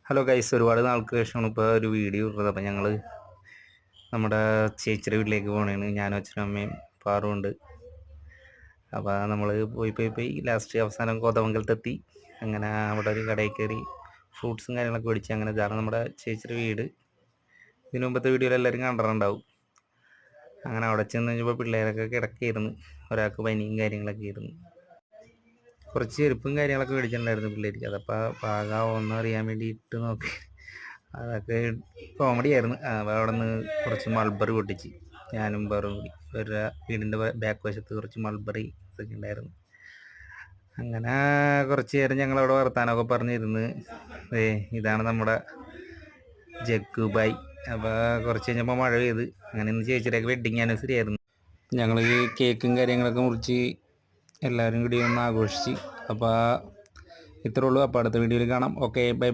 Hello guys, ഒരുപാട് നാൾക്ക് ശേഷമാണ് ഇപ്പോൾ ഒരു വീഡിയോ ഇടുന്നത്. അപ്പോൾ ഞങ്ങൾ നമ്മുടെ ചേച്ചിയുടെ വീട്ടിലേക്ക് പോകണേണ്. ഞാനും അച്ഛനും അമ്മയും പാറുണ്ട്. അപ്പോൾ നമ്മൾ പോയി ലാസ്റ്റ് അവസാനം കോതമംഗലത്തെത്തി. അങ്ങനെ അവിടെ ഒരു കടയിൽ കയറി ഫ്രൂട്ട്സും കാര്യങ്ങളൊക്കെ മേടിച്ച്. അങ്ങനെ ഇതാണ് നമ്മുടെ ചേച്ചിയുടെ വീട്. ഇതിനു മുമ്പത്തെ വീഡിയോയിൽ എല്ലാവരും കണ്ടിട്ടുണ്ടാവും. അങ്ങനെ അവിടെ ചെന്ന് കഴിഞ്ഞപ്പോൾ പിള്ളേരൊക്കെ കിടക്കുകയായിരുന്നു. ഒരാൾക്ക് പനിയും കാര്യങ്ങളൊക്കെ ആയിരുന്നു. കുറച്ച് ചെരുപ്പും കാര്യങ്ങളൊക്കെ മേടിച്ചിട്ടുണ്ടായിരുന്നു പിള്ളേർക്ക്. അതപ്പോൾ പാകാവോന്ന് അറിയാൻ വേണ്ടി ഇട്ട് നോക്കി. അതൊക്കെ കോമഡി ആയിരുന്നു. അവിടെ നിന്ന് കുറച്ച് മൾബറി പൊട്ടിച്ച് ഞാനും വേറും കൂടി ഒരു വീടിൻ്റെ ബാക്ക് വശത്ത് കുറച്ച് മൾബറി ഇതൊക്കെ ഉണ്ടായിരുന്നു. അങ്ങനെ കുറച്ച് നേരം ഞങ്ങളവിടെ വർത്താനമൊക്കെ പറഞ്ഞിരുന്ന്. ഇതാണ് നമ്മുടെ ജഗ്ഗുബായ്. അപ്പോൾ കുറച്ച് കഴിഞ്ഞപ്പോൾ മഴ പെയ്ത്. അങ്ങനെ ഇന്ന് ചേച്ചിയുടെയൊക്കെ വെഡ്ഡിങ് ആനിവേഴ്സറി ആയിരുന്നു. ഞങ്ങൾ കേക്കും കാര്യങ്ങളൊക്കെ മുറിച്ച് എല്ലാവരും കൂടി ഒന്ന് ആഘോഷിച്ച്. അപ്പോൾ ഇത്രേ ഉള്ളൂ. അപ്പോൾ അടുത്ത വീഡിയോയിൽ കാണാം. Okay, by.